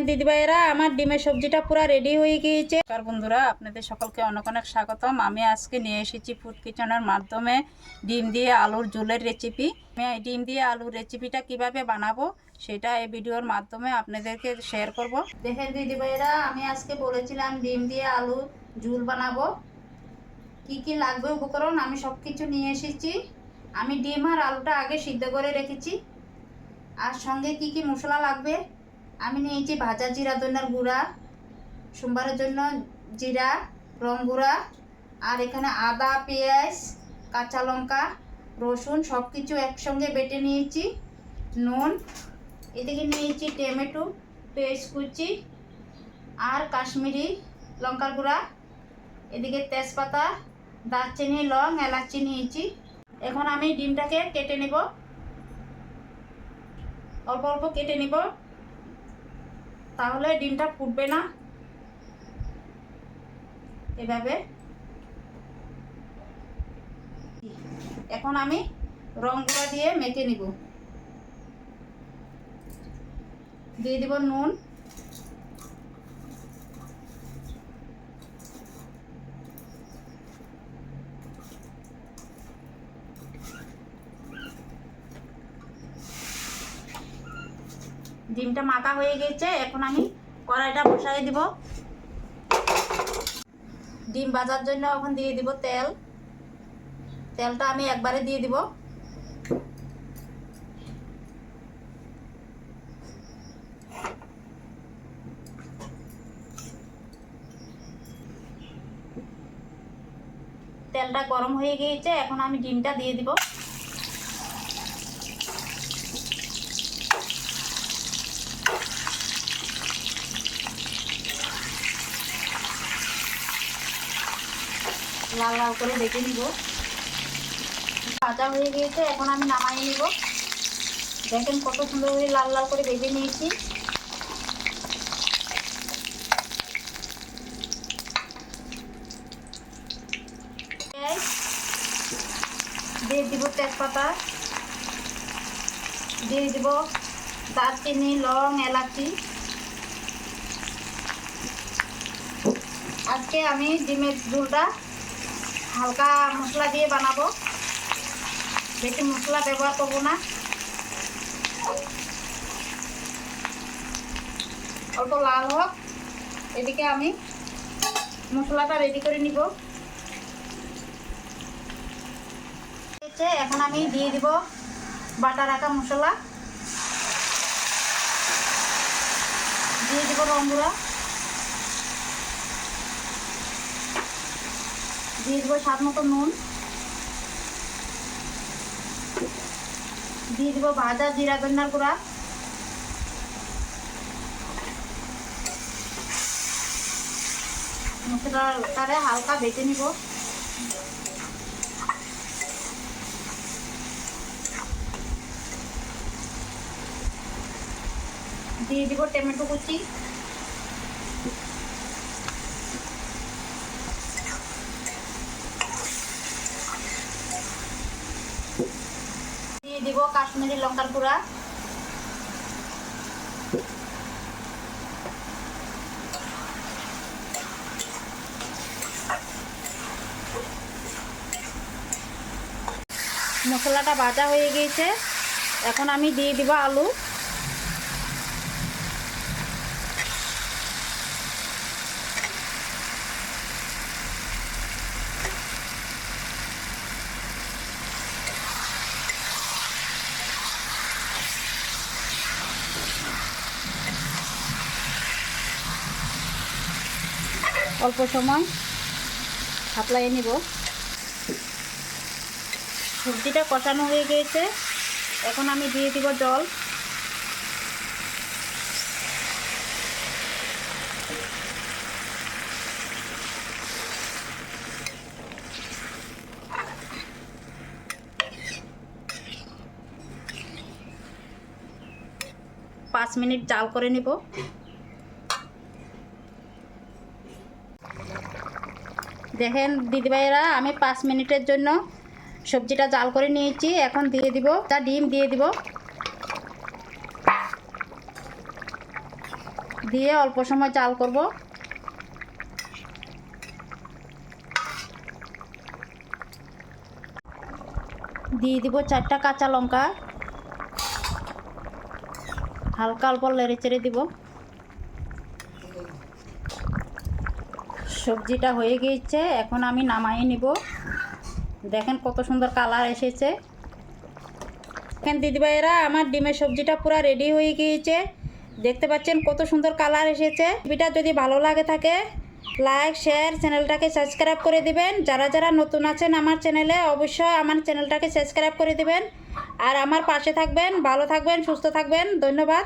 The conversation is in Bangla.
দেখেন দিদিভাইরা, আমার ডিমের সবজিটা পুরো রেডি হয়ে গিয়েছে। নমস্কার বন্ধুরা, আপনাদের সকলকে অনেক অনেক স্বাগতম। আমি আজকে নিয়ে এসেছি ফুড কিচেনের মাধ্যমে ডিম দিয়ে আলুর ঝোলের রেসিপি। আমি ডিম দিয়ে আলুর রেসিপিটা কিভাবে বানাবো সেটা এই ভিডিওর মাধ্যমে আপনাদেরকে শেয়ার করব। দেখেন দিদিভাইরা, আমি আজকে বলেছিলাম ডিম দিয়ে আলু ঝোল বানাবো। কি কি লাগবে উপকরণ আমি সব কিছু নিয়ে এসেছি। আমি ডিম আর আলুটা আগে সিদ্ধ করে রেখেছি। আর সঙ্গে কি কি মশলা লাগবে আমি নিয়েছি ভাজা জিরা ধনিয়ার গুঁড়া, সোমবারের জন্য জিরা, রং গুঁড়া, আর এখানে আদা, পেঁয়াজ, কাঁচা লঙ্কা, রসুন সব কিছু একসঙ্গে বেটে নিয়েছি। নুন, এদিকে নিয়েছি টমেটো পেস্ট কুচি আর কাশ্মীরি লঙ্কার গুঁড়া, এদিকে তেজপাতা, দারচিনি, লং, এলাচি নিয়েছি। এখন আমি ডিমটাকে কেটে নেব, অল্প অল্প কেটে নিব, তাহলে ডিমটা ফুটবে না। এভাবে এখন আমি রং গুঁড়া দিয়ে মেখে নিব। দিয়ে দিব নুন, ডিমটা মাখা হয়ে গেছে। এখন আমি কড়াইটা বসাই দিব। ডিম ভাজার জন্য এখন দিয়ে দিব তেল। তেলটা আমি একবারে দিয়ে দিব। তেলটা গরম হয়ে গিয়েছে, এখন আমি ডিমটা দিয়ে দিব। লাল লাল করে ভেজে নিব। ভাজা হয়ে গিয়েছে, এখন আমি নামাই নিব। দেখেন কত সুন্দর করে লাল লাল করে ভেজে নিয়েছি। দিয়ে দিব তেজপাতা, দিয়ে দিব দারচিনি, লং, এলাচি। আজকে আমি ডিমের ঝোলটা হালকা মশলা দিয়ে বানাবো, বেশি মশলা ব্যবহার করবো না। অল্প লাল হোক, এদিকে আমি মশলাটা রেডি করে নিব। এখন আমি দিয়ে দিব বাটা রাখা মশলা, দিয়ে দিব রং গুঁড়া, দিয়ে দিব স্বাদ মতো নুন, দিয়ে দিব ভাজা জিরা ধনিয়ার গুঁড়া, মশলাটারে হালকা ভেজে নিব। দিয়ে দিব টমেটো কুচি, দিয়ে দিব কাশ্মীরি লঙ্কার গুঁড়া, মশলাটা ভাজা হয়ে গিয়েছে, এখন আমি দিয়ে দিব আলু। অল্প সময় সাপ্লাই নিব। সবজিটা কষানো হয়ে গিয়েছে, এখন আমি দিয়ে দিব জল। পাঁচ মিনিট জাল করে নিব। দেখেন দিদিভাইরা, আমি 5 মিনিটের জন্য সবজিটা জাল করে নিয়েছি। এখন দিয়ে দিব ডিম, দিয়ে দিব দিয়ে অল্প সময় জাল করব। দিয়ে দিব 4টা কাঁচা লঙ্কা, হালকা অল্প নেড়ে চেড়ে দিব। সবজিটা হয়ে গিয়েছে, এখন আমি নামাই নিব। দেখেন কত সুন্দর কালার এসেছে। এখন দিদিভাইরা আমার ডিমের সবজিটা পুরো রেডি হয়ে গিয়েছে। দেখতে পাচ্ছেন কত সুন্দর কালার এসেছে। ভিডিওটা যদি ভালো লাগে থাকে লাইক শেয়ার, চ্যানেলটাকে সাবস্ক্রাইব করে দিবেন। যারা যারা নতুন আছেন আমার চ্যানেলে অবশ্যই আমার চ্যানেলটাকে সাবস্ক্রাইব করে দিবেন আর আমার পাশে থাকবেন। ভালো থাকবেন, সুস্থ থাকবেন। ধন্যবাদ।